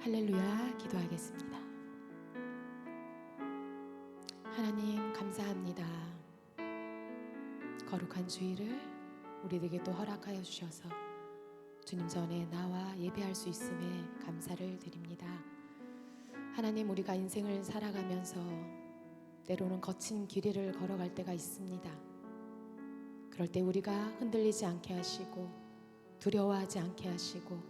할렐루야. 기도하겠습니다. 하나님 감사합니다. 거룩한 주일을 우리에게 또 허락하여 주셔서 주님 전에 나와 예배할 수 있음에 감사를 드립니다. 하나님, 우리가 인생을 살아가면서 때로는 거친 길을 걸어갈 때가 있습니다. 그럴 때 우리가 흔들리지 않게 하시고 두려워하지 않게 하시고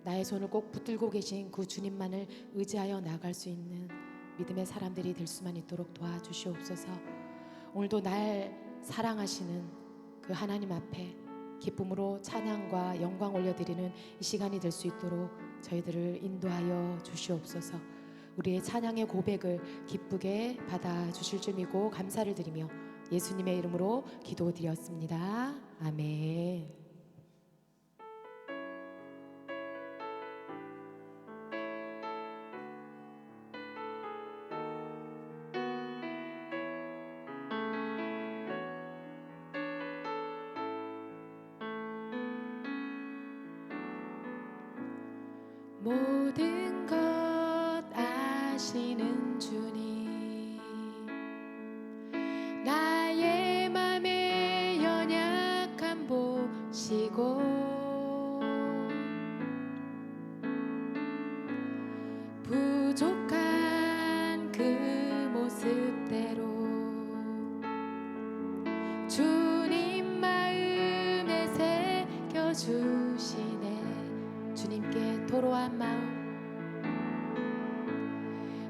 나의 손을 꼭 붙들고 계신 그 주님만을 의지하여 나아갈 수 있는 믿음의 사람들이 될 수만 있도록 도와주시옵소서. 오늘도 날 사랑하시는 그 하나님 앞에 기쁨으로 찬양과 영광 올려드리는 이 시간이 될 수 있도록 저희들을 인도하여 주시옵소서. 우리의 찬양의 고백을 기쁘게 받아주실 줄 믿고 감사를 드리며 예수님의 이름으로 기도드렸습니다. 아멘. 모든 것 아시는 주님, 나의 맘의 연약함 보시고 부족한 그 모습대로 주님 마음에 새겨주시네. 주님께 토로한 마음,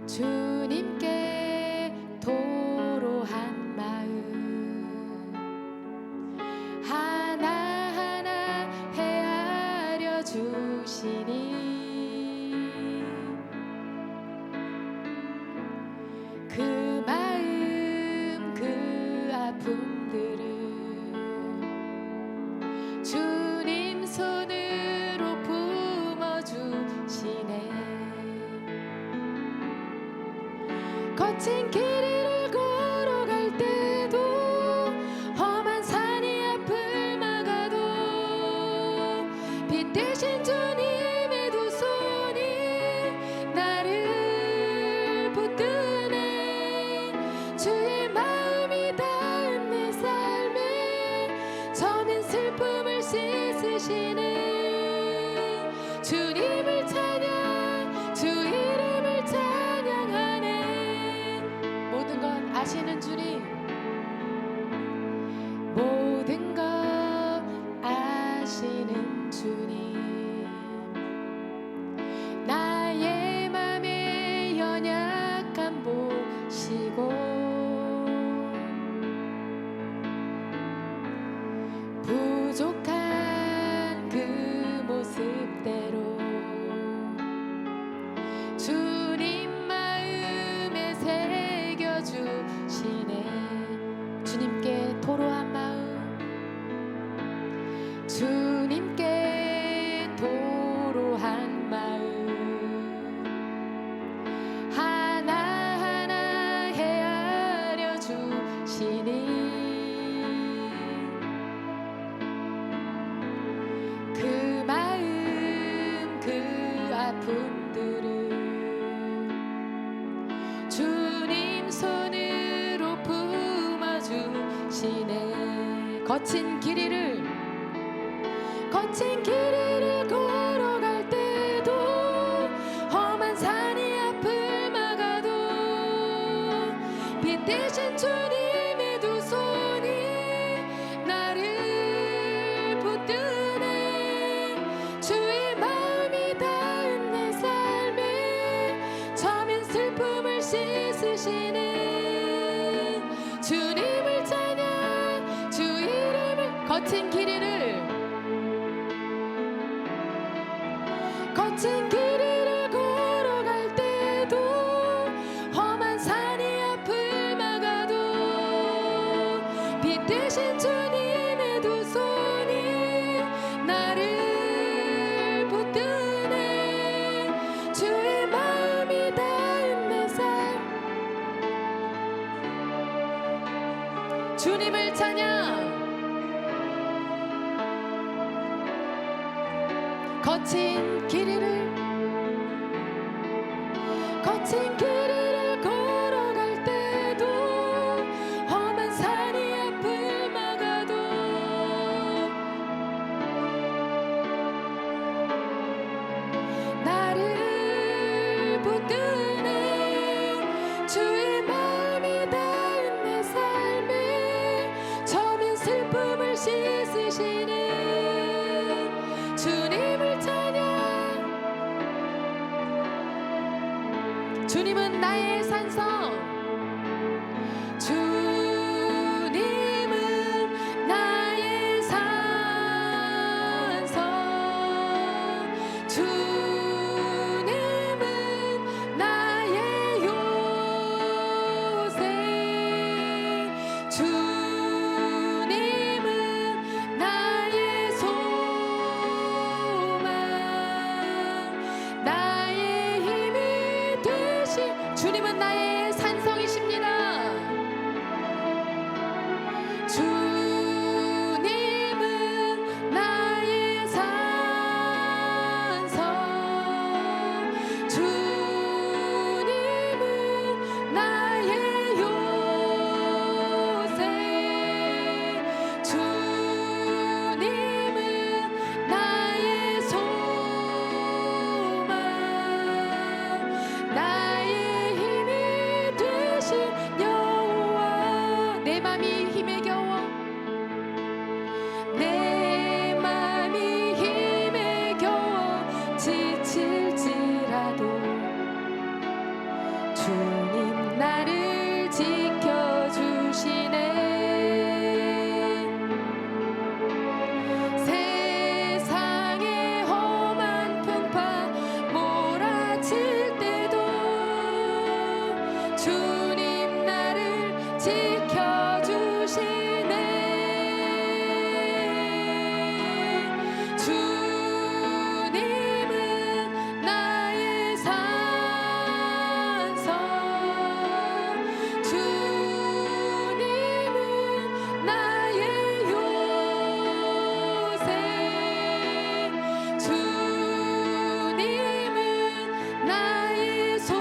주님께 토로한 마음 하나하나 헤아려 주시니 그 마음 그 아픔들을 주님 손으로 주시네. 거친 길을 걸어갈 때도 험한 산이 앞을 막아도 빛 대신 주님의 두 손이 나를 붙드네. 주의 마음이 닿은 내 삶에 저민 슬픔을 씻으시네. 주님을 찬양, 주 이름을 찬양하네. 모든 것 아시는 주님, 모든 것 아시는 주님, 나의 맘의 연약함 보시고 부족한 그 모습대로 주님 마음에 새겨주시네. 주님께 토로한 마음, 주님께 토로한 마음 하나하나 헤아려 주시니 그 마음 그 아픔들을 주님 손으로 품어주시네. 거친 길이를 걸어갈 때도 험한 산이 앞을 막아도 빛 대신 주님의 두 손이 나를 붙드네. 주의 마음이 닿은 내 삶에 저민 슬픔을 씻으시네. 주님을 찬양, 주 이름을 거친 길이를 걸어갈 때도 험한 산이 앞을 막아도 빛 대신 주님의 두 손이 나를 붙드네. 주의 마음이 닿은 내 삶, 주님을 찬양, 거친 길이를 거친 길을 걸어갈 때도 험한 산이 앞을 막아도 나를 붙드는 주의 마음이 닿은 내 삶에 처음엔 슬픔을 씻으시는 주님을 찬양. 주님은 나의 산성, 주님은 나의 산성, 주님은 나의 요새, 주님은 나의 소망, 나의 힘이 되신 주님은 나의 산성이십니다. 주님은 나의 산성, 주님은 나의 요새, 주님은 나의 소망, 나의 힘이 되신 여호와. 내 맘이 힘에 겨워, 내 맘이 힘에 겨워 지칠지라도 주님 나를 지켜주시네. 세상의 험한 풍파 몰아칠 때도 주님 나를 지켜주시네. 주님은 나의 산성, 주님은 나의 요새, 주님은 나의 소망,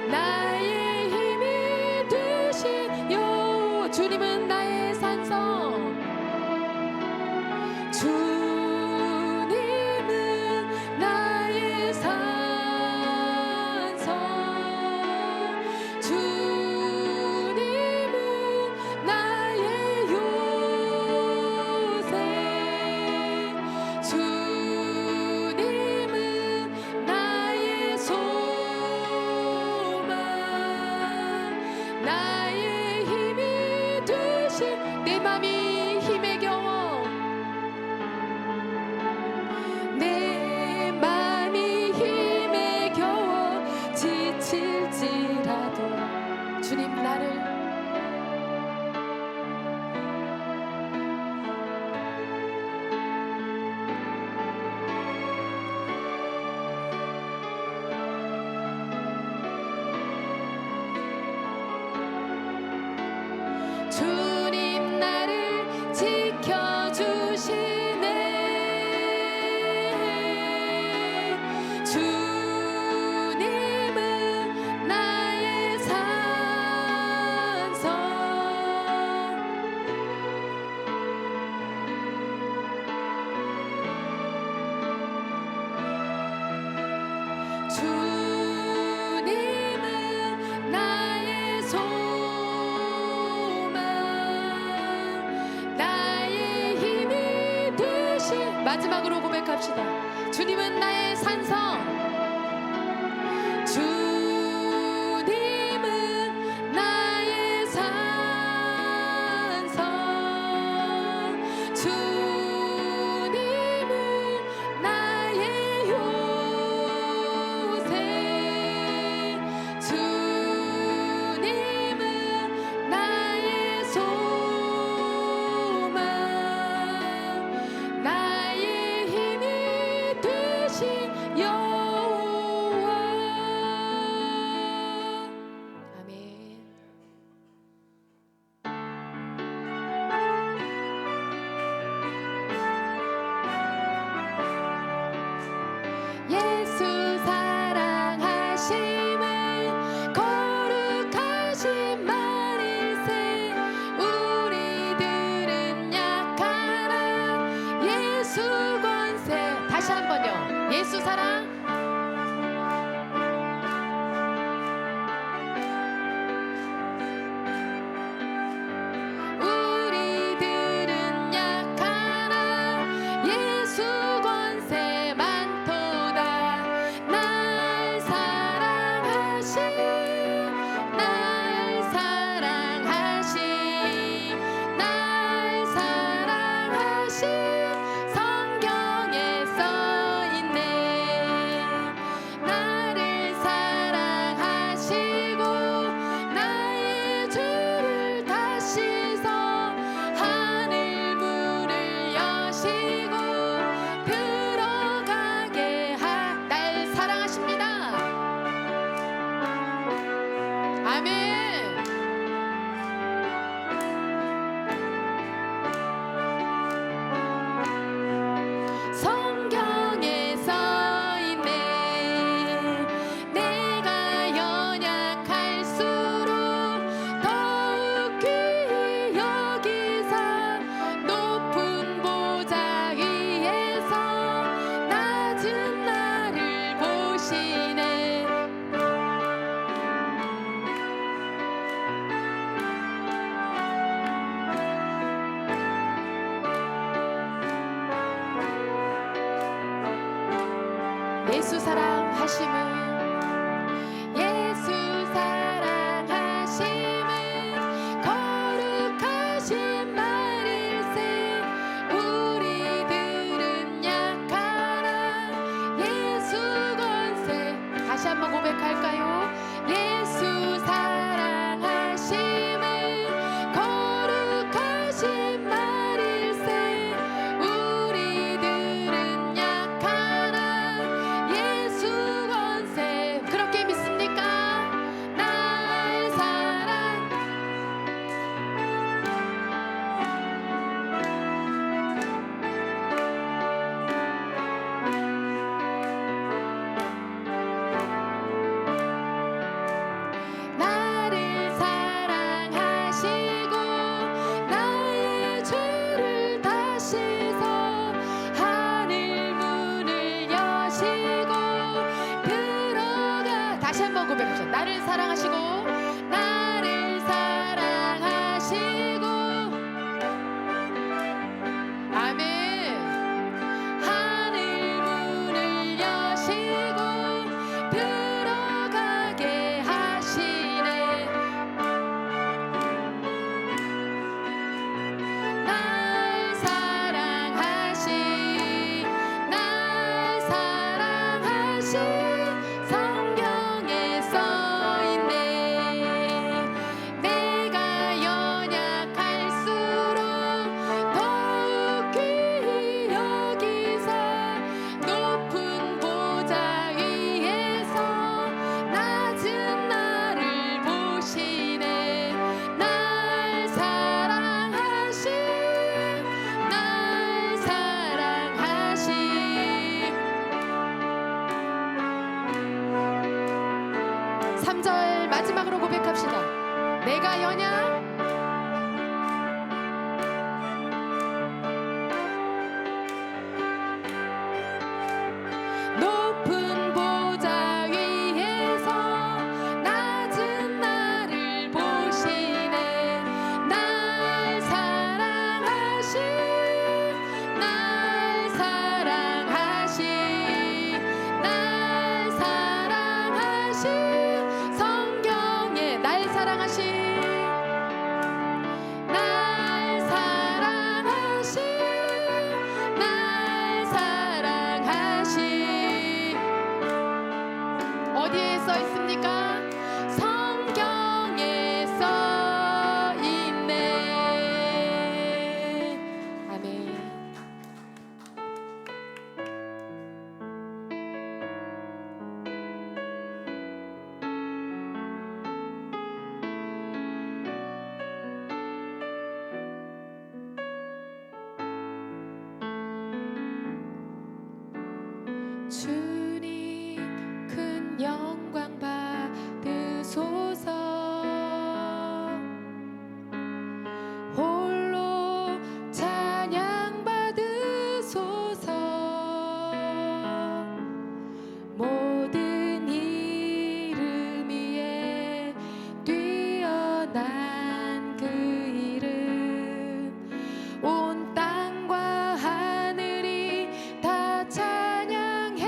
나의 힘이 되신 여호와. 주님은 나의 산성, 주님은 나의 산성, 주님은 나의 요새, 주님은 나의 소망, 나의 힘이 되신 내 맘이 힘에 겨워, 내 맘이 힘에 겨워 지칠지라도 주님 나를 주님 나를 지켜주시네. 주님은 나의 산성, 주님은 나의 소망, 나의 힘이 되신. 마지막으로 고백합시다. 주님은 나의 산성, 주님은 나의 산성, 주님은 나의 요새, 주님은 나의 소망, 나의 힘이 되신 여 예수 사랑하심은 예수 사랑하심은 거룩하신 말일세 우리들은 약하나 예수 권세 다시 한번 고백할까요? 예수 사랑하심은 거룩하신 말일세 우리들은 약하나 예수 권세 그렇게 믿습니까? 날 사랑 나를 사랑하시고 나의 죄를 다 씻어 하늘 문을 여시고 들어가 다시 한번 고백합시다. 나를 사랑하시고 나를 사랑하시고 아멘 하늘 문을 여시고 들어가게 하시네 날 사랑하시 날 사랑하시 성경에 써있네 내가 연약할수록 더욱 귀히 여기사 높은 보좌 위에서 낮은 나를 보시네 날 사랑하시 날 사랑하시 3절 마지막으로 고백합시다. 내가 연약 높은 보좌 위에서 낮은 나를 보시네 날 사랑하시 날 사랑하시 날 사랑하시 성경에 날 사랑하시 날 사랑하시 날 사랑하시 어디에 써 있습니까? 성경에 써 있네 아멘 주님 큰 영광 받으소서 홀로 찬양 받으소서 모든 이름 위에 뛰어난 그 이름 온 땅과 하늘이 다 찬양해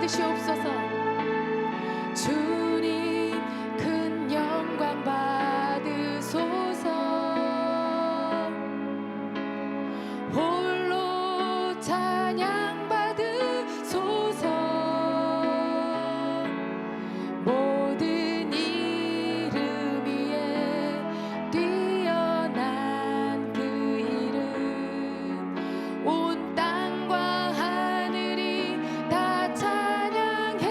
받으시옵소서. 주님 큰 영광 받으소서. 홀로 찬양 받으소서. 모든 이름 위에 뛰어난 그 이름, 온 땅과 하늘이 다 찬양해.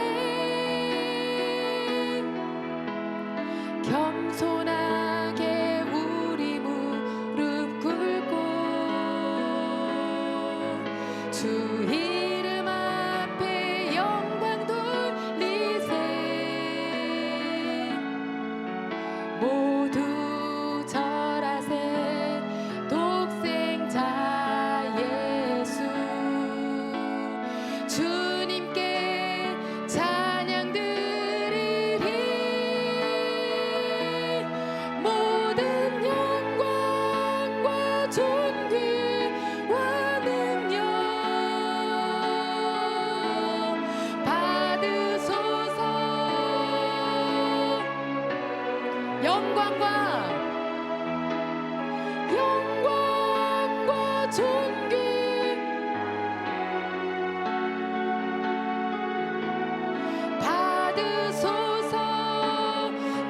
겸손하게 우리 무릎 꿇고 주 이름 앞에 영광 돌리세. 모두 절하세. 독생자 예수 주님께 찬양 드리리. 모든 영광과 존귀와 능력 받으소서. 영광과 존귀 받으소서.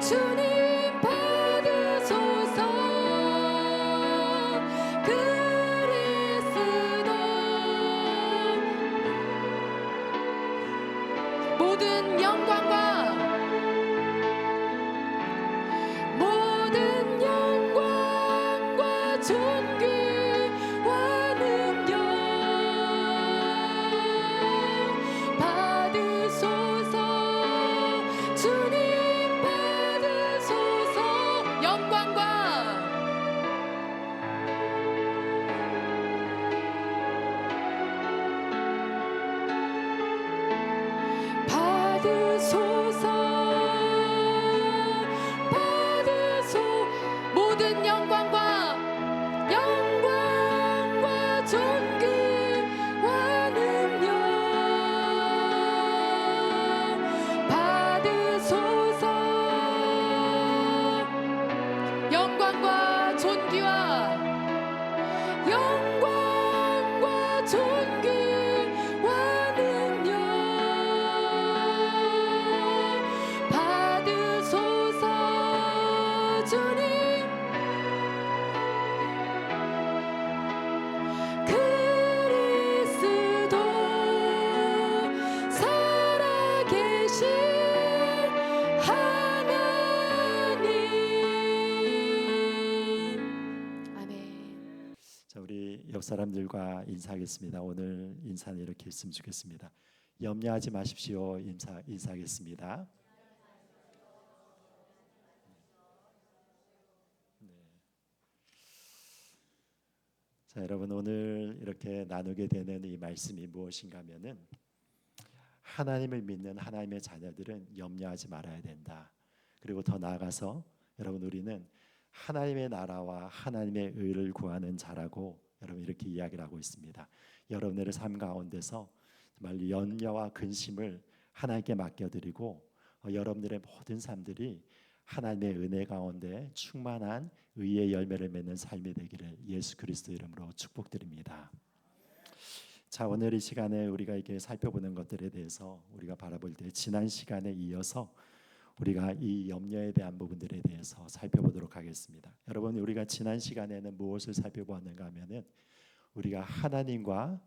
주님 받으소서. 그리스도 모든 영광과 존귀와 능력 받으소서. 주님 받으소서. 영광과 받으소서. 모든 영광과 존귀와 능력 받으소서. 영광과 존귀와 존귀와 능력 받으소서. 주님 그리스도 살아계신 하나님. 아멘. 자, 우리 옆 사람들과 인사하겠습니다. 오늘 인사는 이렇게 했으면 좋겠습니다. 염려하지 마십시오. 인사하겠습니다. 자, 여러분 오늘 이렇게 나누게 되는 이 말씀이 무엇인가 하면은 하나님을 믿는 하나님의 자녀들은 염려하지 말아야 된다. 그리고 더 나아가서 여러분 우리는 하나님의 나라와 하나님의 의를 구하는 자라고 여러분 이렇게 이야기를 하고 있습니다. 여러분들의 삶 가운데서 정말 염려와 근심을 하나님께 맡겨드리고 여러분들의 모든 삶들이 하나님의 은혜 가운데 충만한 의의 열매를 맺는 삶이 되기를 예수 그리스도 이름으로 축복드립니다. 자, 오늘 이 시간에 우리가 이렇게 살펴보는 것들에 대해서 우리가 바라볼 때 지난 시간에 이어서 우리가 이 염려에 대한 부분들에 대해서 살펴보도록 하겠습니다. 여러분 우리가 지난 시간에는 무엇을 살펴보았는가 하면은 우리가 하나님과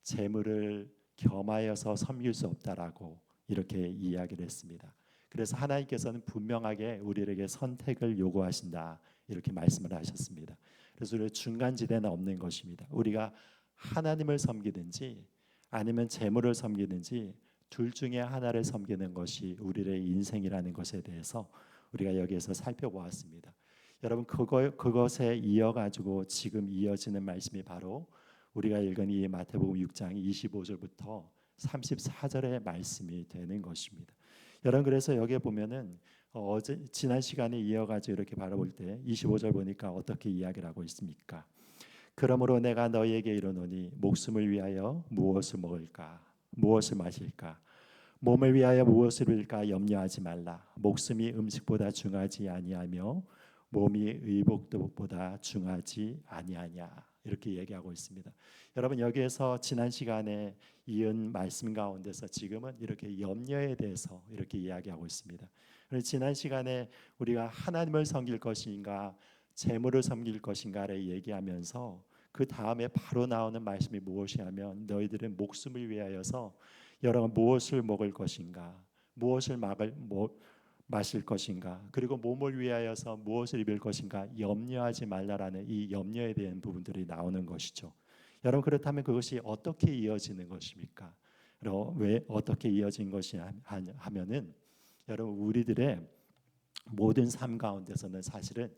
재물을 겸하여서 섬길 수 없다라고 이렇게 이야기를 했습니다. 그래서 하나님께서는 분명하게 우리에게 선택을 요구하신다 이렇게 말씀을 하셨습니다. 그래서 우리 중간지대는 없는 것입니다. 우리가 하나님을 섬기든지 아니면 재물을 섬기든지 둘 중에 하나를 섬기는 것이 우리의 인생이라는 것에 대해서 우리가 여기에서 살펴보았습니다. 여러분 그것에 이어가지고 지금 이어지는 말씀이 바로 우리가 읽은 이 마태복음 6장 25절부터 34절의 말씀이 되는 것입니다. 여러분 그래서 여기에 보면은 어제 지난 시간에 이어가지고 이렇게 바라볼 때 25절 보니까 어떻게 이야기를 하고 있습니까? 그러므로 내가 너희에게 이르노니 목숨을 위하여 무엇을 먹을까 무엇을 마실까 몸을 위하여 무엇을 입을까 염려하지 말라. 목숨이 음식보다 중하지 아니하며 몸이 의복보다 중하지 아니하냐. 이렇게 얘기하고 있습니다. 여러분 여기에서 지난 시간에 이은 말씀 가운데서 지금은 이렇게 염려에 대해서 이렇게 이야기하고 있습니다. 그래서 지난 시간에 우리가 하나님을 섬길 것인가 재물을 섬길 것인가를 얘기하면서 그 다음에 바로 나오는 말씀이 무엇이냐면 너희들은 목숨을 위하여서 여러분 무엇을 먹을 것인가 무엇을 마실 것인가 그리고 몸을 위하여서 무엇을 입을 것인가 염려하지 말라라는 이 염려에 대한 부분들이 나오는 것이죠. 여러분 그렇다면 그것이 어떻게 이어지는 것입니까? 왜 어떻게 이어진 것이냐 하면은 여러분 우리들의 모든 삶 가운데서는 사실은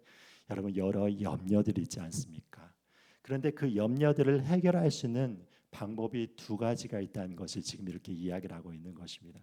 여러분 여러 염려들이 있지 않습니까? 그런데 그 염려들을 해결할 수 있는 방법이 두 가지가 있다는 것을 지금 이렇게 이야기를 하고 있는 것입니다.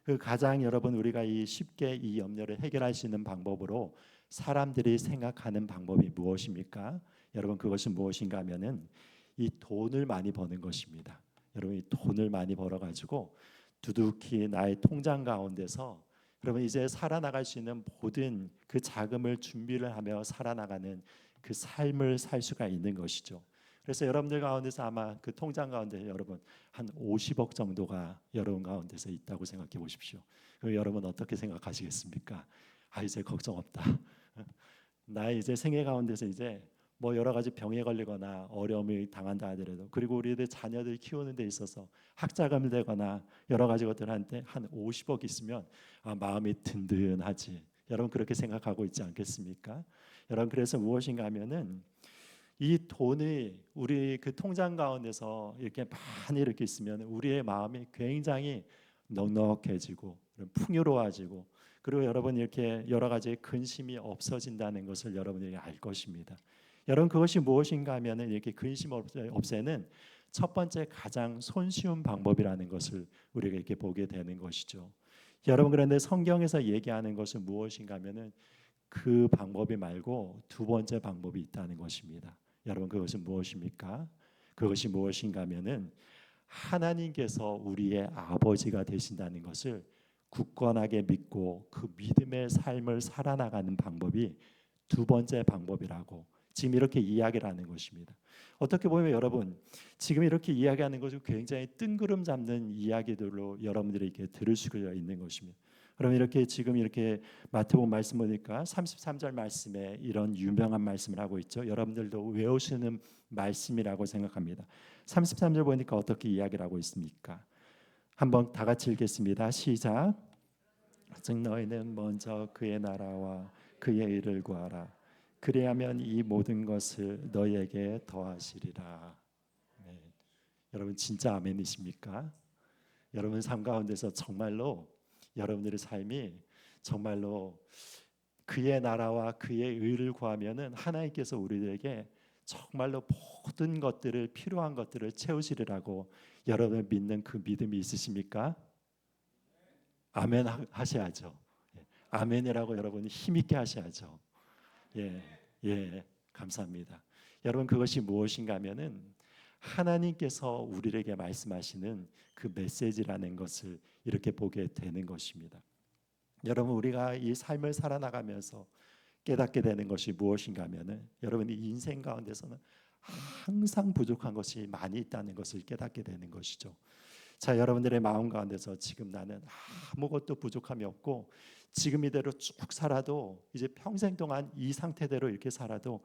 그 가장 여러분 우리가 쉽게 이 염려를 해결할 수 있는 방법으로 사람들이 생각하는 방법이 무엇입니까? 여러분 그것은 무엇인가 하면은 이 돈을 많이 버는 것입니다. 여러분 이 돈을 많이 벌어 가지고 두둑히 나의 통장 가운데서 여러분 이제 살아나갈 수 있는 모든 그 자금을 준비를 하며 살아나가는 그 삶을 살 수가 있는 것이죠. 그래서 여러분들 가운데서 아마 그 통장 가운데 여러분 한 50억 정도가 여러분 가운데서 있다고 생각해 보십시오. 그럼 여러분 어떻게 생각하시겠습니까? 아 이제 걱정 없다. 나 이제 생애 가운데서 이제 뭐 여러 가지 병에 걸리거나 어려움을 당한다 하더라도 그리고 우리들 자녀들 키우는 데 있어서 학자금을 내거나 여러 가지 것들한테 한 50억 있으면 마음이 든든하지. 여러분 그렇게 생각하고 있지 않겠습니까? 여러분 그래서 무엇인가 하면은 이 돈이 우리 그 통장 가운데서 이렇게 많이 이렇게 있으면 우리의 마음이 굉장히 넉넉해지고 풍요로워지고 그리고 여러분 이렇게 여러 가지 근심이 없어진다는 것을 여러분이 알 것입니다. 여러분 그것이 무엇인가 하면은 이렇게 근심 없애는 첫 번째 가장 손쉬운 방법이라는 것을 우리가 이렇게 보게 되는 것이죠. 여러분 그런데 성경에서 얘기하는 것은 무엇인가 하면은 그 방법이 말고 두 번째 방법이 있다는 것입니다. 여러분 그것은 무엇입니까? 그것이 무엇인가 하면은 하나님께서 우리의 아버지가 되신다는 것을 굳건하게 믿고 그 믿음의 삶을 살아나가는 방법이 두 번째 방법이라고 지금 이렇게 이야기를 하는 것입니다. 어떻게 보면 여러분 지금 이렇게 이야기하는 것은 굉장히 뜬구름 잡는 이야기들로 여러분들이 이렇게 들을 수가 있는 것입니다. 그럼 이렇게 지금 이렇게 마태복음 말씀 보니까 33절 말씀에 이런 유명한 말씀을 하고 있죠. 여러분들도 외우시는 말씀이라고 생각합니다. 33절 보니까 어떻게 이야기를 하고 있습니까? 한번 다 같이 읽겠습니다. 시작. 즉 너희는 먼저 그의 나라와 그의 의를 구하라. 그리하면 이 모든 것을 너희에게 더하시리라. 네. 여러분 진짜 아멘이십니까? 여러분 삶 가운데서 정말로 여러분들의 삶이 정말로 그의 나라와 그의 의를 구하면은 하나님께서 우리들에게 정말로 모든 것들을 필요한 것들을 채우시리라고 여러분 믿는 그 믿음이 있으십니까? 아멘 하셔야죠. 아멘이라고 여러분이 힘있게 하셔야죠. 예, 감사합니다. 여러분 그것이 무엇인가 하면은 하나님께서 우리에게 말씀하시는 그 메시지라는 것을 이렇게 보게 되는 것입니다. 여러분 우리가 이 삶을 살아나가면서 깨닫게 되는 것이 무엇인가 하면은 여러분 이 인생 가운데서는 항상 부족한 것이 많이 있다는 것을 깨닫게 되는 것이죠. 자, 여러분들의 마음 가운데서 지금 나는 아무것도 부족함이 없고 지금 이대로 쭉 살아도 이제 평생 동안 이 상태대로 이렇게 살아도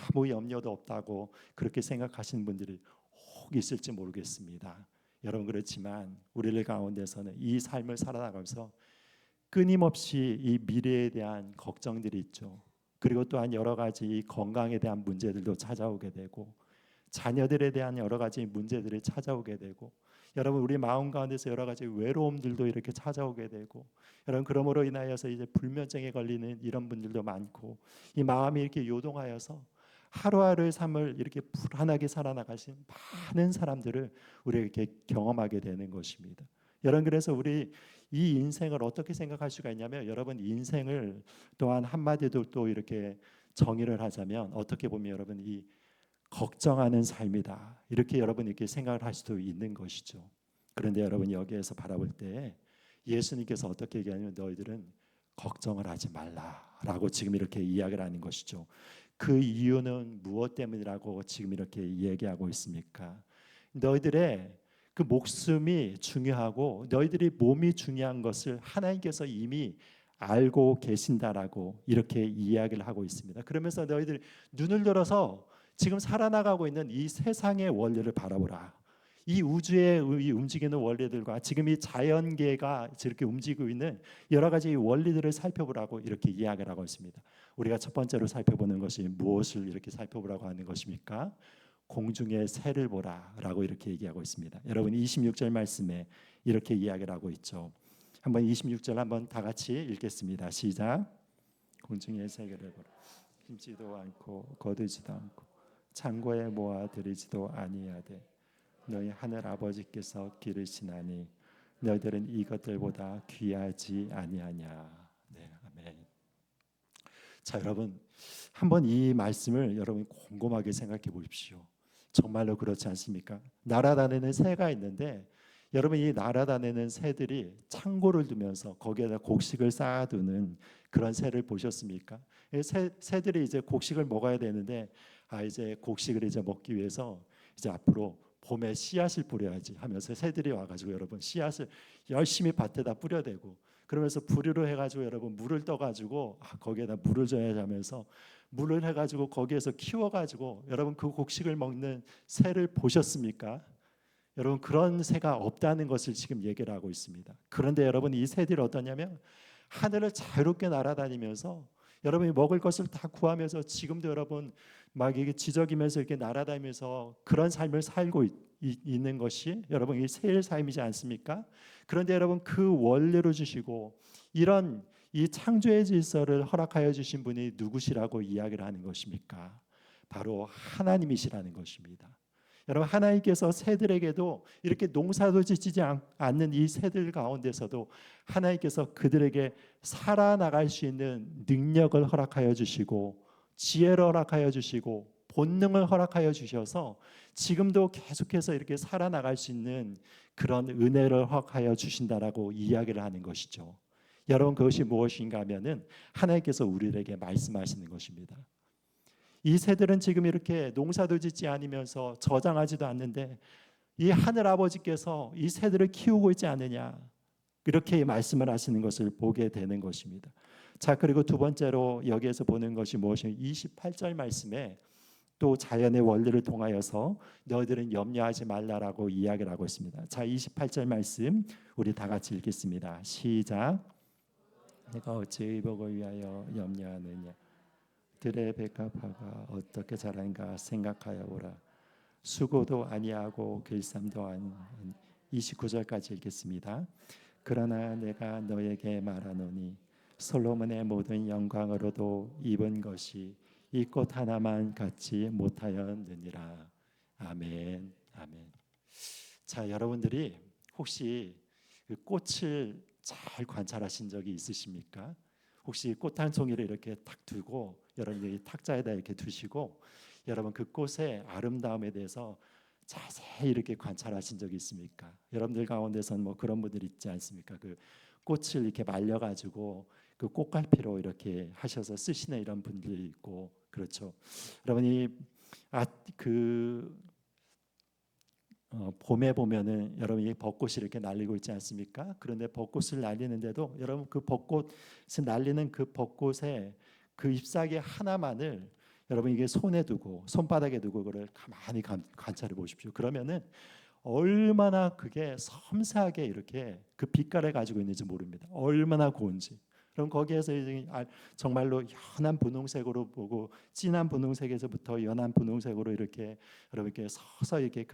아무 염려도 없다고 그렇게 생각하시는 분들이 혹 있을지 모르겠습니다. 여러분 그렇지만 우리들 가운데서는 이 삶을 살아나가면서 끊임없이 이 미래에 대한 걱정들이 있죠. 그리고 또한 여러 가지 건강에 대한 문제들도 찾아오게 되고 자녀들에 대한 여러 가지 문제들이 찾아오게 되고 여러분 우리 마음 가운데서 여러 가지 외로움들도 이렇게 찾아오게 되고 여러분 그러므로 인하여서 이제 불면증에 걸리는 이런 분들도 많고 이 마음이 이렇게 요동하여서 하루하루의 삶을 이렇게 불안하게 살아나가신 많은 사람들을 우리가 이렇게 경험하게 되는 것입니다. 여러분 그래서 우리 이 인생을 어떻게 생각할 수가 있냐면 여러분 인생을 또한 한마디로 또 이렇게 정의를 하자면 어떻게 보면 여러분 이 걱정하는 삶이다 이렇게 여러분 이렇게 생각을 할 수도 있는 것이죠. 그런데 여러분 여기에서 바라볼 때 예수님께서 어떻게 얘기하냐면 너희들은 걱정을 하지 말라라고 지금 이렇게 이야기를 하는 것이죠. 그 이유는 무엇 때문이라고 지금 이렇게 얘기하고 있습니까? 너희들의 그 목숨이 중요하고 너희들이 몸이 중요한 것을 하나님께서 이미 알고 계신다라고 이렇게 이야기를 하고 있습니다. 그러면서 너희들 눈을 열어서 지금 살아나가고 있는 이 세상의 원리를 바라보라. 이 우주의 움직이는 원리들과 지금 이 자연계가 이렇게 움직이고 있는 여러 가지 원리들을 살펴보라고 이렇게 이야기를 하고 있습니다. 우리가 첫 번째로 살펴보는 것이 무엇을 이렇게 살펴보라고 하는 것입니까? 공중의 새를 보라라고 이렇게 얘기하고 있습니다. 여러분 26절 말씀에 이렇게 이야기를 하고 있죠. 한번 26절 한번 다 같이 읽겠습니다. 시작. 공중의 새를 보라. 심지도 않고 거두지도 않고 창고에 모아 들이지도 아니하되 너희 하늘 아버지께서 기르시나니 너희들은 이것들보다 귀하지 아니하냐. 네, 아멘. 자, 여러분 한번 이 말씀을 여러분 곰곰하게 생각해 보십시오. 정말로 그렇지 않습니까? 날아다니는 새가 있는데 여러분 이 날아다니는 새들이 창고를 두면서 거기에다 곡식을 쌓아두는 그런 새를 보셨습니까? 새들이 이제 곡식을 먹어야 되는데 이제 곡식을 이제 먹기 위해서 이제 앞으로 봄에 씨앗을 뿌려야지 하면서 새들이 와가지고 여러분 씨앗을 열심히 밭에다 뿌려대고 그러면서 부리로 해가지고 여러분 물을 떠가지고 거기에다 물을 줘야 하면서 물을 해가지고 거기에서 키워가지고 여러분 그 곡식을 먹는 새를 보셨습니까? 여러분 그런 새가 없다는 것을 지금 얘기를 하고 있습니다. 그런데 여러분 이 새들이 어떠냐면 하늘을 자유롭게 날아다니면서 여러분이 먹을 것을 다 구하면서 지금도 여러분 막 이게 지저귀면서 이렇게 날아다니면서 그런 삶을 살고 있는 것이 여러분 이 새의 삶이지 않습니까? 그런데 여러분 그 원리로 주시고 이런 이 창조의 질서를 허락하여 주신 분이 누구시라고 이야기를 하는 것입니까? 바로 하나님이시라는 것입니다. 여러분 하나님께서 새들에게도 이렇게 농사도 짓지 않는 이 새들 가운데서도 하나님께서 그들에게 살아나갈 수 있는 능력을 허락하여 주시고 지혜를 허락하여 주시고 본능을 허락하여 주셔서 지금도 계속해서 이렇게 살아나갈 수 있는 그런 은혜를 허락하여 주신다라고 이야기를 하는 것이죠. 여러분 그것이 무엇인가 하면은 하나님께서 우리에게 말씀하시는 것입니다. 이 새들은 지금 이렇게 농사도 짓지 않으면서 저장하지도 않는데 이 하늘 아버지께서 이 새들을 키우고 있지 않느냐 이렇게 말씀을 하시는 것을 보게 되는 것입니다. 자, 그리고 두 번째로 여기에서 보는 것이 무엇이냐 28절 말씀에 또 자연의 원리를 통하여서 너희들은 염려하지 말라라고 이야기를 하고 있습니다. 자, 28절 말씀 우리 다 같이 읽겠습니다. 시작. 내가 어찌 의복을 위하여 염려하느냐 들의 백합화가 어떻게 자라는가 생각하여 보라. 수고도 아니하고 길쌈도 아니 29절까지 읽겠습니다. 그러나 내가 너에게 말하노니 솔로몬의 모든 영광으로도 입은 것이 이 꽃 하나만 갖지 못하였느니라. 아멘. 아멘. 자, 여러분들이 혹시 그 꽃을 잘 관찰하신 적이 있으십니까? 혹시 꽃 한 송이를 이렇게 탁 두고 여러분이 탁자에다 이렇게 두시고 여러분 그 꽃의 아름다움에 대해서 자세히 이렇게 관찰하신 적이 있습니까? 여러분들 가운데서는 뭐 그런 분들 있지 않습니까? 그 꽃을 이렇게 말려가지고 그 꽃갈피로 이렇게 하셔서 쓰시는 이런 분들이 있고 그렇죠. 여러분이 봄에 보면은 여러분이 벚꽃이 이렇게 날리고 있지 않습니까? 그런데 벚꽃을 날리는데도 여러분 그 벚꽃을 날리는 그 벚꽃의 그 잎사귀 하나만을 여러분 이게 손에 두고 손바닥에 두고 그걸 가만히 관찰해 보십시오. 그러면은 얼마나 그게 섬세하게 이렇게 그 빛깔을 가지고 있는지 모릅니다. 얼마나 고운지. 그럼 거기에서 정말로 연한 분홍색으로 보고 진한 분홍색에서부터 연한 분홍색으로 이렇게 여러분께 서서히 이렇게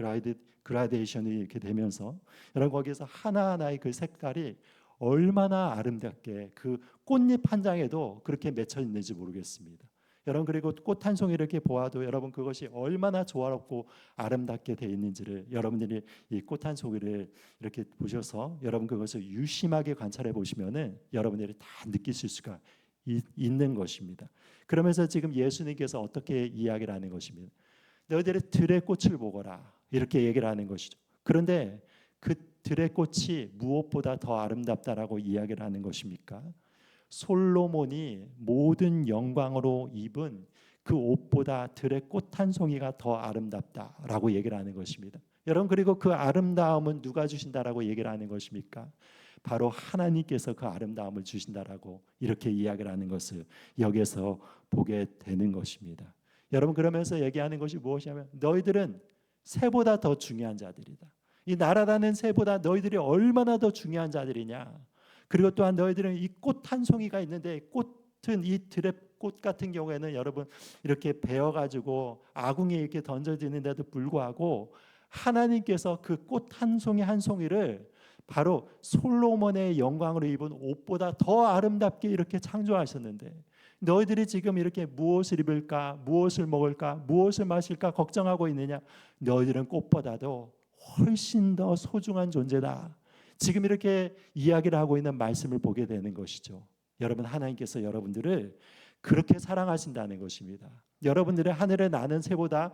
그라데이션이 이렇게 되면서 여러분 거기에서 하나하나의 그 색깔이 얼마나 아름답게 그 꽃잎 한 장에도 그렇게 맺혀 있는지 모르겠습니다. 여러분 그리고 꽃 한 송이 이렇게 보아도 여러분 그것이 얼마나 조화롭고 아름답게 되어 있는지를 여러분들이 이 꽃 한 송이를 이렇게 보셔서 여러분 그것을 유심하게 관찰해 보시면은 여러분들이 다 느끼실 수가 있는 것입니다. 그러면서 지금 예수님께서 어떻게 이야기를 하는 것입니다. 너희들의 들의 꽃을 보거라 이렇게 얘기를 하는 것이죠. 그런데 그 들의 꽃이 무엇보다 더 아름답다라고 이야기를 하는 것입니까? 솔로몬이 모든 영광으로 입은 그 옷보다 들의 꽃 한 송이가 더 아름답다라고 얘기를 하는 것입니다. 여러분, 그리고 그 아름다움은 누가 주신다라고 얘기를 하는 것입니까? 바로 하나님께서 그 아름다움을 주신다라고 이렇게 이야기를 하는 것을 여기에서 보게 되는 것입니다. 여러분, 그러면서 얘기하는 것이 무엇이냐면 너희들은 새보다 더 중요한 자들이다. 이 나라라는 새보다 너희들이 얼마나 더 중요한 자들이냐. 그리고 또한 너희들은 이 꽃 한 송이가 있는데 꽃은 이 들의 꽃 같은 경우에는 여러분 이렇게 베어가지고 아궁이에 이렇게 던져지는데도 불구하고 하나님께서 그 꽃 한 송이 한 송이를 바로 솔로몬의 영광으로 입은 옷보다 더 아름답게 이렇게 창조하셨는데 너희들이 지금 이렇게 무엇을 입을까, 무엇을 먹을까, 무엇을 마실까 걱정하고 있느냐? 너희들은 꽃보다도 훨씬 더 소중한 존재다. 지금 이렇게 이야기를 하고 있는 말씀을 보게 되는 것이죠. 여러분, 하나님께서 여러분들을 그렇게 사랑하신다는 것입니다. 여러분들의 하늘에 나는 새보다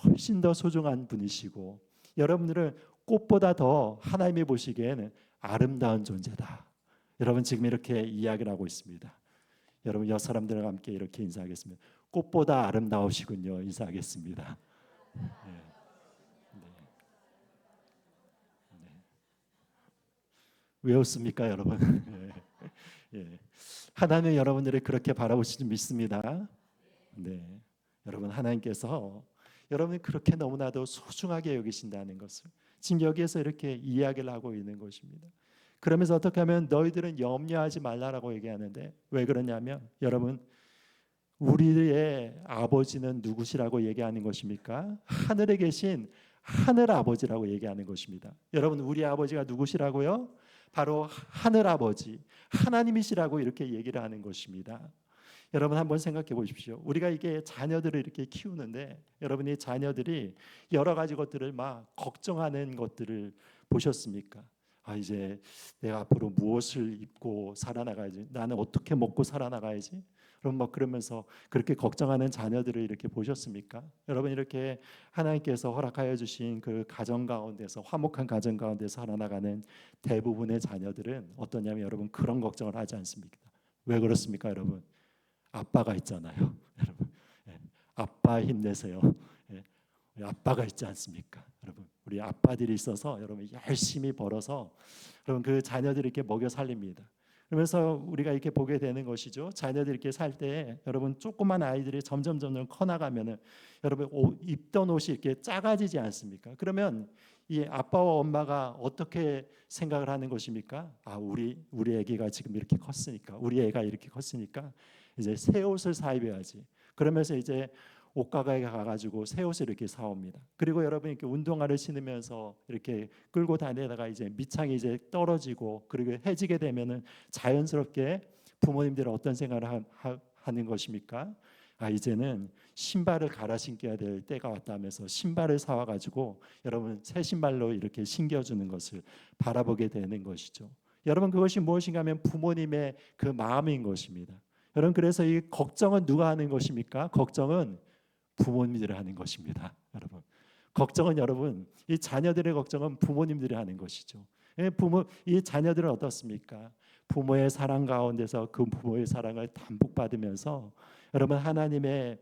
훨씬 더 소중한 분이시고 여러분들은 꽃보다 더 하나님이 보시기에는 아름다운 존재다. 여러분, 지금 이렇게 이야기를 하고 있습니다. 여러분, 옆 사람들과 함께 이렇게 인사하겠습니다. 꽃보다 아름다우시군요. 인사하겠습니다. 네. 네. 네. 왜 웃습니까, 여러분? 예. 하나님 여러분들을 그렇게 바라보시지 믿습니다. 네. 여러분, 하나님께서 여러분이 그렇게 너무나도 소중하게 여기신다는 것을 지금 여기에서 이렇게 이야기를 하고 있는 것입니다. 그러면서 어떻게 하면 너희들은 염려하지 말라라고 얘기하는데 왜 그러냐면 여러분, 우리의 아버지는 누구시라고 얘기하는 것입니까? 하늘에 계신 하늘 아버지라고 얘기하는 것입니다. 여러분, 우리 아버지가 누구시라고요? 바로 하늘 아버지 하나님이시라고 이렇게 얘기를 하는 것입니다. 여러분, 한번 생각해 보십시오. 우리가 이게 자녀들을 이렇게 키우는데 여러분이 자녀들이 여러 가지 것들을 막 걱정하는 것들을 보셨습니까? 이제 내가 앞으로 무엇을 입고 살아나가야지, 나는 어떻게 먹고 살아나가야지, 그럼 막 그러면서 그렇게 걱정하는 자녀들을 이렇게 보셨습니까? 여러분, 이렇게 하나님께서 허락하여 주신 그 가정 가운데서 화목한 가정 가운데서 살아나가는 대부분의 자녀들은 어떠냐면 여러분, 그런 걱정을 하지 않습니다. 왜 그렇습니까, 여러분? 아빠가 있잖아요. 여러분, 아빠 힘내세요. 우리 아빠가 있지 않습니까, 여러분? 우리 아빠들이 있어서 여러분 열심히 벌어서 여러분 그 자녀들 이렇게 먹여 살립니다. 그러면서 우리가 이렇게 보게 되는 것이죠. 자녀들 이렇게 살 때 여러분 조그만 아이들이 점점 커나가면은 여러분 입던 옷이 이렇게 작아지지 않습니까? 그러면 이 아빠와 엄마가 어떻게 생각을 하는 것입니까? 우리 아기가 지금 이렇게 컸으니까, 우리 애가 이렇게 컸으니까 이제 새 옷을 사 입어야지. 그러면서 이제 옷가게에 가가지고 새 옷을 이렇게 사옵니다. 그리고 여러분 이렇게 운동화를 신으면서 이렇게 끌고 다니다가 이제 밑창이 이제 떨어지고 그리고 해지게 되면은 자연스럽게 부모님들은 어떤 생각을 하는 것입니까? 이제는 신발을 갈아 신겨야 될 때가 왔다면서 신발을 사와 가지고 여러분 새 신발로 이렇게 신겨주는 것을 바라보게 되는 것이죠. 여러분, 그것이 무엇인가 하면 부모님의 그 마음인 것입니다. 여러분, 그래서 이 걱정은 누가 하는 것입니까? 걱정은 부모님들이 하는 것입니다. 여러분, 걱정은 여러분 이 자녀들의 걱정은 부모님들이 하는 것이죠. 이 자녀들은 어떻습니까? 부모의 사랑 가운데서 그 부모의 사랑을 담복받으면서 여러분 하나님의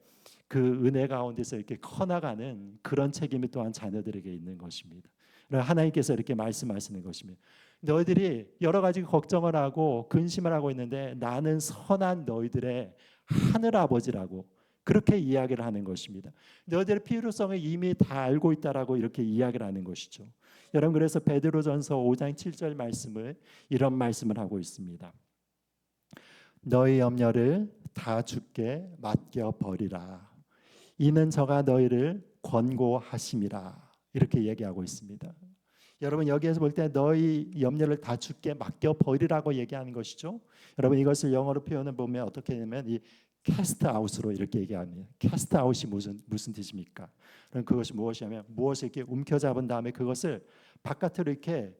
그 은혜 가운데서 이렇게 커나가는 그런 책임이 또한 자녀들에게 있는 것입니다. 하나님께서 이렇게 말씀하시는 것입니다. 너희들이 여러 가지 걱정을 하고 근심을 하고 있는데 나는 선한 너희들의 하늘 아버지라고 그렇게 이야기를 하는 것입니다. 너희들의 필요성을 이미 다 알고 있다라고 이렇게 이야기를 하는 것이죠. 여러분, 그래서 베드로전서 5장 7절 말씀을 이런 말씀을 하고 있습니다. 너희 염려를 다 주께 맡겨 버리라. 이는 저가 너희를 권고하심이라. 이렇게 얘기하고 있습니다. 여러분, 여기에서 볼 때 너희 염려를 다 주께 맡겨 버리라고 얘기하는 것이죠. 여러분, 이것을 영어로 표현해 보면 어떻게 되냐면 이 캐스트 아웃으로 이렇게 얘기합니다. 캐스트 아웃이 무슨 뜻입니까? 그럼 그것이 무엇이냐면 무엇을 이렇게 움켜잡은 다음에 그것을 바깥으로 이렇게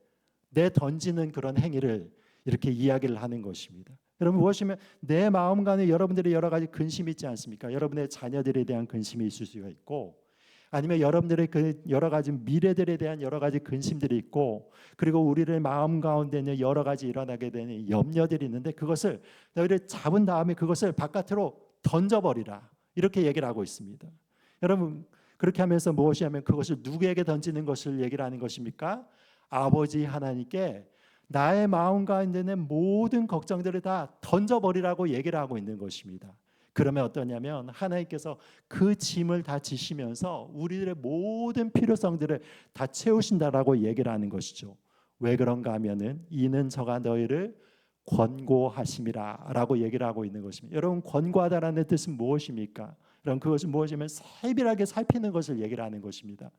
내던지는 그런 행위를 이렇게 이야기를 하는 것입니다. 여러분, 무엇이면 내 마음 간에 여러분들이 여러 가지 근심이 있지 않습니까? 여러분의 자녀들에 대한 근심이 있을 수가 있고 아니면 여러분들의 그 여러 가지 미래들에 대한 여러 가지 근심들이 있고, 그리고 우리의 마음 가운데는 여러 가지 일어나게 되는 염려들이 있는데, 그것을 너희를 잡은 다음에 그것을 바깥으로 던져버리라, 이렇게 얘기를 하고 있습니다. 여러분, 그렇게 하면서 무엇이 하면 그것을 누구에게 던지는 것을 얘기를 하는 것입니까? 아버지 하나님께 나의 마음 가운데는 모든 걱정들을 다 던져버리라고 얘기를 하고 있는 것입니다. 그러면 어떠냐면 하나님께서 그 짐을 다 지시면서 우리들의 모든 필요성들을 다 채우신다라고 얘기를 하는 것이죠. 왜 그런가 하면은 이는 저가 너희를 권고하심이라 라고 얘기를 하고 있는 것입니다. 여러분, 권고하다라는 뜻은 무엇입니까? 여러분, 그것은 무엇이면 세밀하게 살피는 것을 얘기를 하는 것입니다.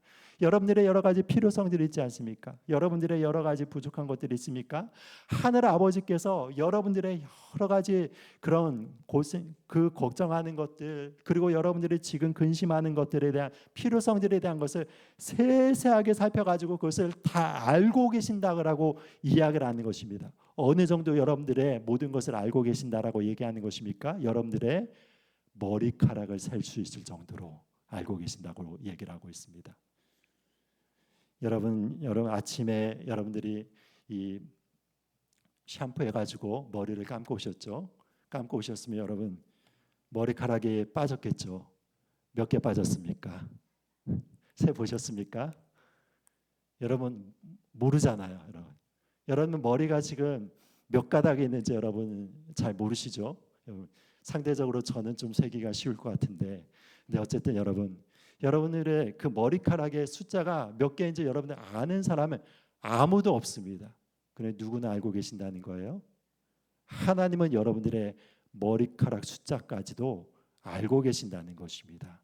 여러분들의 여러 가지 필요성들이 있지 않습니까? 여러분들의 여러 가지 부족한 것들이 있습니까? 하늘 아버지께서 여러분들의 여러 가지 그런 고생, 그 걱정하는 것들, 그리고 여러분들이 지금 근심하는 것들에 대한 필요성들에 대한 것을 세세하게 살펴가지고 그것을 다 알고 계신다고 이야기를 하는 것입니다. 어느 정도 여러분들의 모든 것을 알고 계신다라고 얘기하는 것입니까? 여러분들의 머리카락을 셀 수 있을 정도로 알고 계신다고 얘기를 하고 있습니다. 여러분 아침에 여러분들이 이 샴푸 해가지고 머리를 감고 오셨죠? 감고 오셨으면 여러분 머리카락이 빠졌겠죠? 몇 개 빠졌습니까? 세 보셨습니까? 여러분 모르잖아요. 여러분 머리가 지금 몇 가닥이 있는지 여러분 잘 모르시죠? 상대적으로 저는 좀 세기가 쉬울 것 같은데, 근데 어쨌든 여러분들의 그 머리카락의 숫자가 몇 개인지 여러분들 아는 사람은 아무도 없습니다. 그래 누구나 알고 계신다는 거예요. 하나님은 여러분들의 머리카락 숫자까지도 알고 계신다는 것입니다.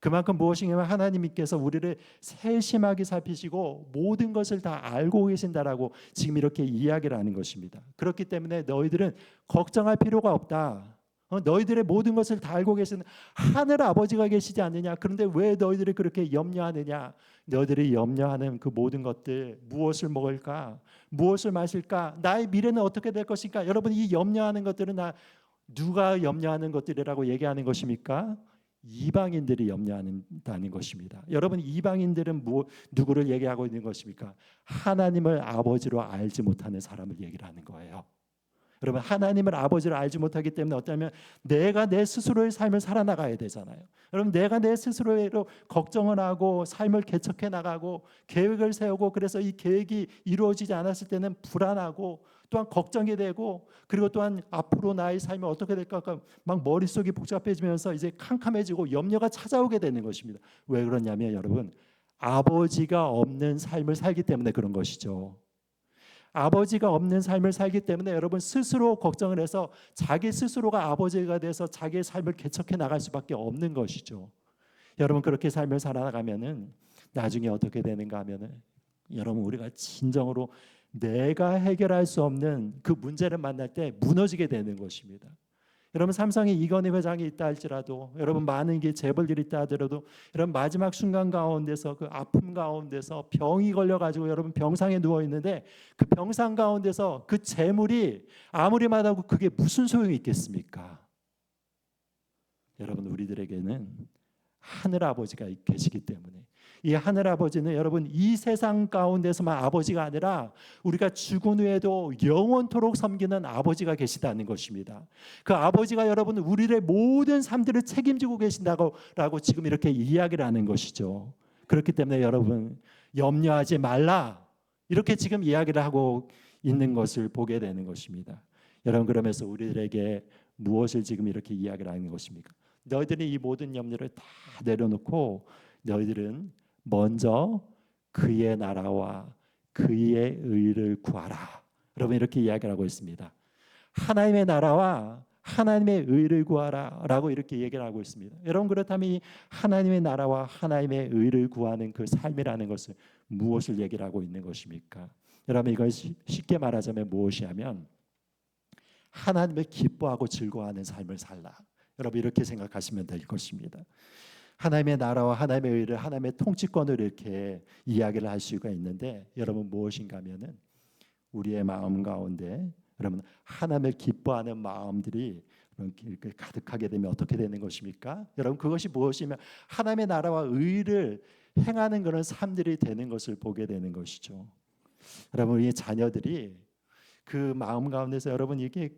그만큼 무엇이냐면 하나님께서 우리를 세심하게 살피시고 모든 것을 다 알고 계신다라고 지금 이렇게 이야기를 하는 것입니다. 그렇기 때문에 너희들은 걱정할 필요가 없다. 너희들의 모든 것을 다 알고 계시는 하늘 아버지가 계시지 않느냐. 그런데 왜 너희들이 그렇게 염려하느냐. 너희들이 염려하는 그 모든 것들, 무엇을 먹을까, 무엇을 마실까, 나의 미래는 어떻게 될 것인가. 여러분, 이 염려하는 것들은 누가 염려하는 것들이라고 얘기하는 것입니까? 이방인들이 염려한다는 것입니다. 여러분, 이방인들은 누구를 얘기하고 있는 것입니까? 하나님을 아버지로 알지 못하는 사람을 얘기를 하는 거예요. 여러분, 하나님을 아버지로 알지 못하기 때문에 어쩌면 내가 내 스스로의 삶을 살아나가야 되잖아요. 여러분, 내가 내 스스로로 걱정을 하고 삶을 개척해 나가고 계획을 세우고, 그래서 이 계획이 이루어지지 않았을 때는 불안하고 또한 걱정이 되고, 그리고 또한 앞으로 나의 삶이 어떻게 될까 막 머릿속이 복잡해지면서 이제 캄캄해지고 염려가 찾아오게 되는 것입니다. 왜 그러냐면 여러분, 아버지가 없는 삶을 살기 때문에 그런 것이죠. 아버지가 없는 삶을 살기 때문에 여러분 스스로 걱정을 해서 자기 스스로가 아버지가 돼서 자기의 삶을 개척해 나갈 수밖에 없는 것이죠. 여러분, 그렇게 삶을 살아가면은 나중에 어떻게 되는가 하면은 여러분, 우리가 진정으로 내가 해결할 수 없는 그 문제를 만날 때 무너지게 되는 것입니다. 여러분, 삼성에 이건희 회장이 있다 할지라도, 여러분 많은 게 재벌들이 있다 하더라도, 여러분 마지막 순간 가운데서 그 아픔 가운데서 병이 걸려가지고 여러분 병상에 누워 있는데, 그 병상 가운데서 그 재물이 아무리 많아도 그게 무슨 소용이 있겠습니까? 여러분, 우리들에게는 하늘 아버지가 계시기 때문에, 이 하늘 아버지는 여러분 이 세상 가운데서만 아버지가 아니라 우리가 죽은 후에도 영원토록 섬기는 아버지가 계시다는 것입니다. 그 아버지가 여러분 우리의 모든 삶들을 책임지고 계신다고 지금 이렇게 이야기를 하는 것이죠. 그렇기 때문에 여러분 염려하지 말라, 이렇게 지금 이야기를 하고 있는 것을 보게 되는 것입니다. 여러분, 그러면서 우리들에게 무엇을 지금 이렇게 이야기를 하는 것입니까? 너희들이 이 모든 염려를 다 내려놓고 너희들은 먼저 그의 나라와 그의 의를 구하라. 여러분, 이렇게 이야기를 하고 있습니다. 하나님의 나라와 하나님의 의를 구하라 라고 이렇게 얘기를 하고 있습니다. 여러분, 그렇다면 이 하나님의 나라와 하나님의 의를 구하는 그 삶이라는 것은 무엇을 얘기를 하고 있는 것입니까? 여러분, 이걸 쉽게 말하자면 무엇이냐면 하나님을 기뻐하고 즐거워하는 삶을 살라. 여러분, 이렇게 생각하시면 될 것입니다. 하나님의 나라와 하나님의 의를, 하나님의 통치권을 이렇게 이야기를 할 수가 있는데, 여러분 무엇인가 하면은 우리의 마음 가운데 여러분 하나님을 기뻐하는 마음들이 이렇게 가득하게 되면 어떻게 되는 것입니까? 여러분 그것이 무엇이면 하나님의 나라와 의를 행하는 그런 삶들이 되는 것을 보게 되는 것이죠. 여러분 우리 자녀들이 그 마음 가운데서 여러분 이게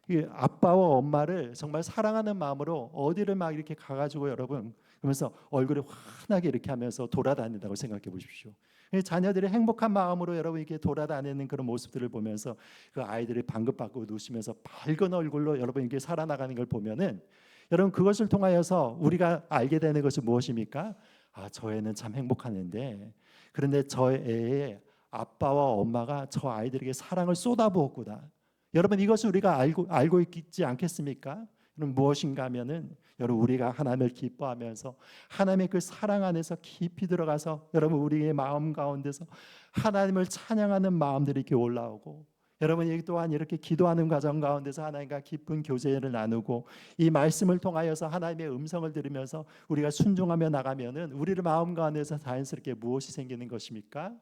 이 아빠와 엄마를 정말 사랑하는 마음으로 어디를 막 이렇게 가가지고 여러분 그러면서 얼굴이 환하게 이렇게 하면서 돌아다닌다고 생각해 보십시오. 이 자녀들이 행복한 마음으로 여러분 이렇게 돌아다니는 그런 모습들을 보면서 그 아이들이 방긋방긋 웃으면서 밝은 얼굴로 여러분 이렇게 살아나가는 걸 보면은 여러분 그것을 통하여서 우리가 알게 되는 것이 무엇입니까? 아, 저 애는 참 행복하는데 그런데 저 애의 아빠와 엄마가 저 아이들에게 사랑을 쏟아부었구나. 여러분 이것을 우리가 알고 있지 않겠습니까? 그럼 무엇인가 하면은 여러분 우리가 하나님을 기뻐하면서 하나님의 그 사랑 안에서 깊이 들어가서 여러분 우리의 마음 가운데서 하나님을 찬양하는 마음들이 이렇게 올라오고 여러분이 또한 이렇게 기도하는 과정 가운데서 하나님과 깊은 교제를 나누고 이 말씀을 통하여서 하나님의 음성을 들으면서 우리가 순종하며 나가면은 우리의 마음 가운데서 자연스럽게 무엇이 생기는 것입니까?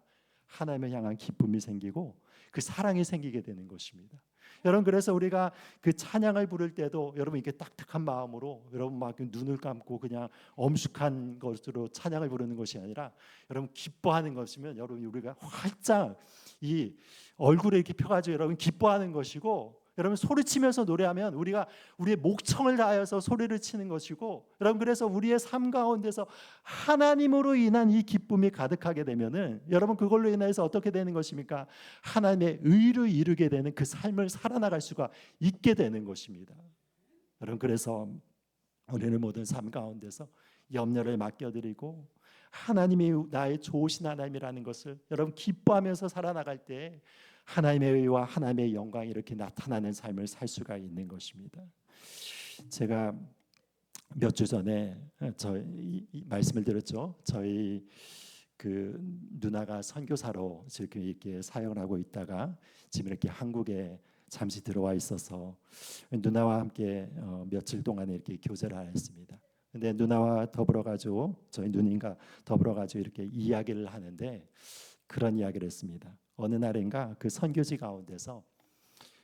하나님을 향한 기쁨이 생기고 그 사랑이 생기게 되는 것입니다. 여러분 그래서 우리가 그 찬양을 부를 때도 여러분 이렇게 딱딱한 마음으로 여러분 막 눈을 감고 그냥 엄숙한 것으로 찬양을 부르는 것이 아니라 여러분 기뻐하는 것이면 여러분 우리가 활짝 이 얼굴에 이렇게 펴가지고 여러분 기뻐하는 것이고 여러분 소리치면서 노래하면 우리가 우리의 목청을 다하여서 소리를 치는 것이고 여러분 그래서 우리의 삶 가운데서 하나님으로 인한 이 기쁨이 가득하게 되면은 여러분 그걸로 인해서 어떻게 되는 것입니까? 하나님의 의를 이루게 되는 그 삶을 살아나갈 수가 있게 되는 것입니다. 여러분 그래서 우리는 모든 삶 가운데서 염려를 맡겨드리고 하나님이 나의 좋으신 하나님이라는 것을 여러분 기뻐하면서 살아나갈 때 하나님의 의와 하나님의 영광이 이렇게 나타나는 삶을 살 수가 있는 것입니다. 제가 몇 주 전에 이 말씀을 들었죠. 저희 그 누나가 선교사로 이렇게 사역을 하고 있다가 지금 이렇게 한국에 잠시 들어와 있어서 누나와 함께 며칠 동안 이렇게 교제를 했습니다. 근데 누나와 더불어 가지고 저희 누님과 더불어 가지고 이렇게 이야기를 하는데 그런 이야기를 했습니다. 어느 날인가 그 선교지 가운데서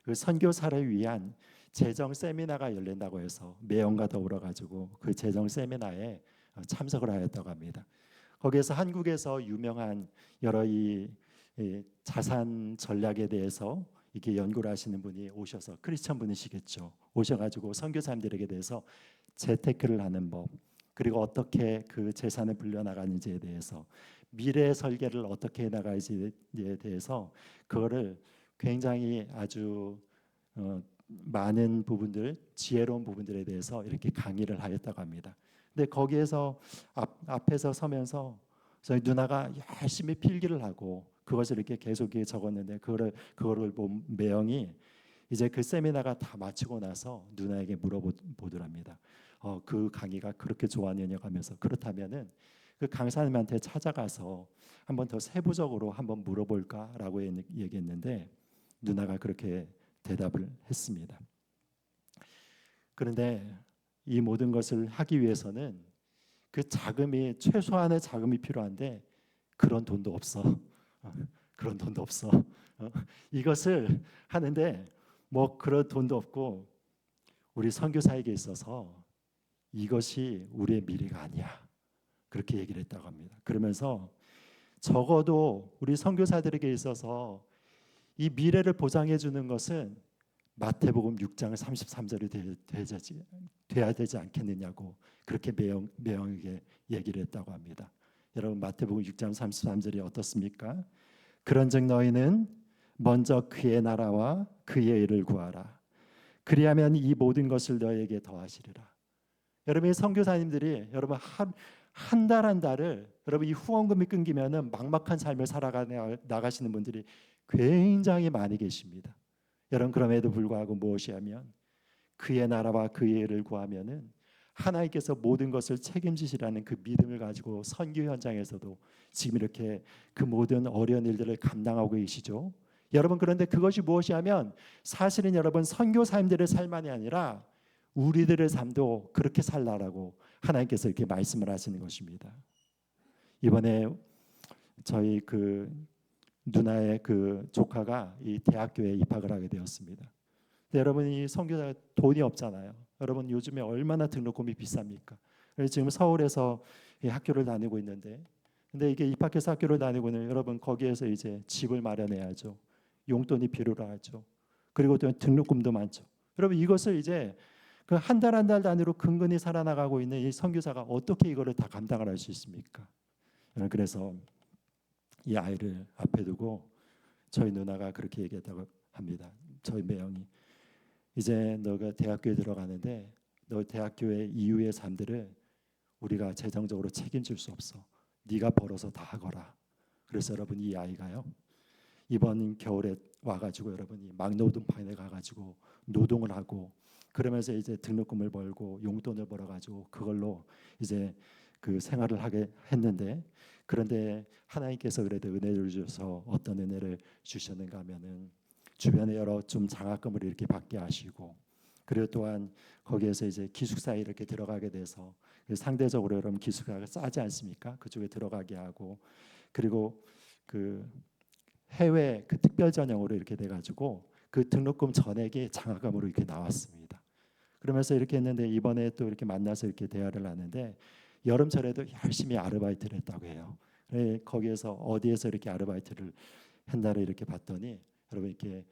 그 선교사를 위한 재정 세미나가 열린다고 해서 매형과 더불어 가지고 그 재정 세미나에 참석을 하였다고 합니다. 거기에서 한국에서 유명한 여러 이 자산 전략에 대해서 이렇게 연구를 하시는 분이 오셔서 크리스천 분이시겠죠. 오셔가지고 선교사님들에게 대해서 재테크를 하는 법 그리고 어떻게 그 재산을 불려나가는지에 대해서 미래 설계를 어떻게 해나가지에 대해서 그거를 굉장히 아주 많은 부분들 지혜로운 부분들에 대해서 이렇게 강의를 하였다고 합니다. 근데 거기에서 앞에서 서면서 저희 누나가 열심히 필기를 하고 그것을 이렇게 계속 적었는데 그거를 본 매형이 이제 그 세미나가 다 마치고 나서 누나에게 물어보더랍니다. 그 강의가 그렇게 좋았느냐고 하면서 그렇다면은 그 강사님한테 찾아가서 한번 더 세부적으로 한번 물어볼까라고 얘기했는데 누나가 그렇게 대답을 했습니다. 그런데 이 모든 것을 하기 위해서는 그 자금이 최소한의 자금이 필요한데 그런 돈도 없어. 그런 돈도 없어. 이것을 하는데 뭐 그런 돈도 없고 우리 선교사에게 있어서 이것이 우리의 미래가 아니야. 그렇게 얘기를 했다고 합니다. 그러면서 적어도 우리 선교사들에게 있어서 이 미래를 보장해 주는 것은 마태복음 6장 33절이 돼야 되지 않겠느냐고 그렇게 매형에게 얘기를 했다고 합니다. 여러분 마태복음 6장 33절이 어떻습니까? 그런즉 너희는 먼저 그의 나라와 그의 의를 구하라. 그리하면 이 모든 것을 너희에게 더하시리라. 여러분의 선교사님들이 여러분 한 달 한 달을 여러분 이 후원금이 끊기면은 막막한 삶을 살아가 나가시는 분들이 굉장히 많이 계십니다. 여러분 그럼에도 불구하고 무엇이 하면 그의 나라와 그의 의를 구하면은 하나님께서 모든 것을 책임지시라는 그 믿음을 가지고 선교 현장에서도 지금 이렇게 그 모든 어려운 일들을 감당하고 계시죠. 여러분 그런데 그것이 무엇이 하면 사실은 여러분 선교사님들의 삶만이 아니라 우리들의 삶도 그렇게 살라라고 하나님께서 이렇게 말씀을 하시는 것입니다. 이번에 저희 그 누나의 그 조카가 이 대학교에 입학을 하게 되었습니다. 근데 여러분 이 선교사가 돈이 없잖아요. 여러분 요즘에 얼마나 등록금이 비쌉니까? 그래서 지금 서울에서 이 학교를 다니고 있는데, 근데 이게 입학해서 학교를 다니고는 여러분 거기에서 이제 집을 마련해야죠. 용돈이 필요로 하죠. 그리고 또 등록금도 많죠. 여러분 이것을 이제 그 한 달 한 달 단위로 근근히 살아나가고 있는 이 선교사가 어떻게 이거를 다 감당을 할 수 있습니까? 그래서 이 아이를 앞에 두고 저희 누나가 그렇게 얘기했다고 합니다. 저희 매형이 이제 너가 대학교에 들어가는데 너 대학교의 이후의 삶들을 우리가 재정적으로 책임질 수 없어. 네가 벌어서 다 하거라. 그래서 여러분 이 아이가요 이번 겨울에 와가지고 여러분이 막노동판에 가가지고 노동을 하고 그러면서 이제 등록금을 벌고 용돈을 벌어가지고 그걸로 이제 그 생활을 하게 했는데, 그런데 하나님께서 그래도 은혜를 주셔서 어떤 은혜를 주셨는가 하면은 주변에 여러 좀 장학금을 이렇게 받게 하시고, 그리고 또한 거기에서 이제 기숙사에 이렇게 들어가게 돼서 상대적으로 여러분 기숙사가 싸지 않습니까? 그쪽에 들어가게 하고, 그리고 그 해외 그 특별 전형으로 이렇게 돼가지고 그 등록금 전액이 장학금으로 이렇게 나왔습니다. 그러면서 이렇게 했는데 이번에 또 이렇게 만나서 이렇게 대화를 하는데 여름철에도 열심히 아르바이트를 했다고 해요. 거기에서 어디에서 이렇게 아르바이트를 했나를 이렇게 봤더니 여러분 이렇게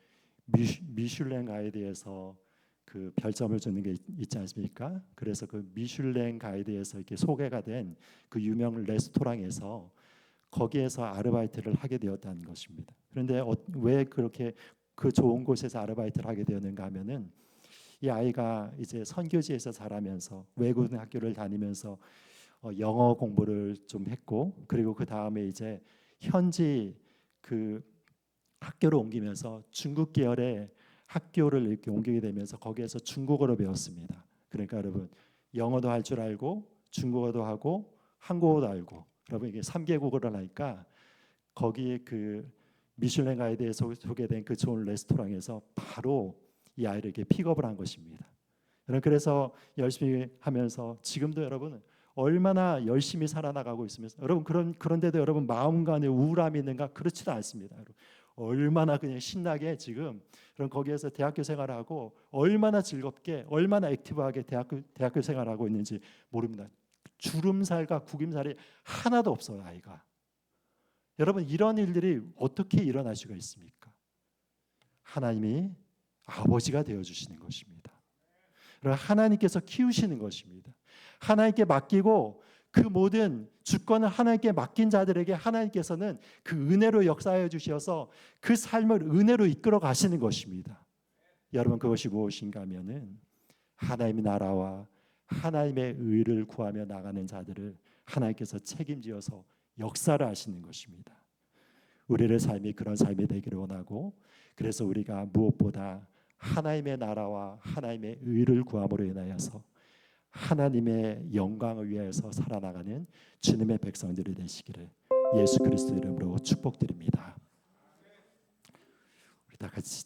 미슐랭 가이드에서 그 별점을 주는 게 있지 않습니까? 그래서 그 미슐랭 가이드에서 이렇게 소개가 된 그 유명 레스토랑에서 거기에서 아르바이트를 하게 되었다는 것입니다. 그런데 왜 그렇게 그 좋은 곳에서 아르바이트를 하게 되었는가 하면은 이 아이가 이제 선교지에서 자라면서 외국 학교를 다니면서 영어 공부를 좀 했고, 그리고 그 다음에 이제 현지 그 학교를 옮기면서 중국 계열의 학교를 이렇게 옮기게 되면서 거기에서 중국어를 배웠습니다. 그러니까 여러분 영어도 할 줄 알고 중국어도 하고 한국어도 알고, 여러분 이게 3개국어를 하니까 거기에 그 미슐랭 가이드에 소개된 그 좋은 레스토랑에서 바로 이 아이를 이렇게 픽업을 한 것입니다. 그래서 열심히 하면서 지금도 여러분 얼마나 열심히 살아나가고 있으면서 여러분 그런데도 여러분 마음간에 우울함이 있는가? 그렇지도 않습니다. 여러분. 얼마나 그냥 신나게 지금 그럼 거기에서 대학교 생활하고 얼마나 즐겁게 얼마나 액티브하게 대학교 생활하고 있는지 모릅니다. 주름살과 구김살이 하나도 없어요, 아이가. 여러분 이런 일들이 어떻게 일어날 수가 있습니까? 하나님이 아버지가 되어 주시는 것입니다. 하나님께서 키우시는 것입니다. 하나님께 맡기고 그 모든 주권을 하나님께 맡긴 자들에게 하나님께서는 그 은혜로 역사하여 주셔서 그 삶을 은혜로 이끌어 가시는 것입니다. 여러분 그것이 무엇인가 하면은 하나님의 나라와 하나님의 의를 구하며 나가는 자들을 하나님께서 책임지어서 역사를 하시는 것입니다. 우리의 삶이 그런 삶이 되기를 원하고, 그래서 우리가 무엇보다 하나님의 나라와 하나님의 의를 구함으로 인하여서 하나님의 영광을 위해서 살아나가는 주님의 백성들이 되시기를 예수 그리스도 이름으로 축복드립니다. 우리 다 같이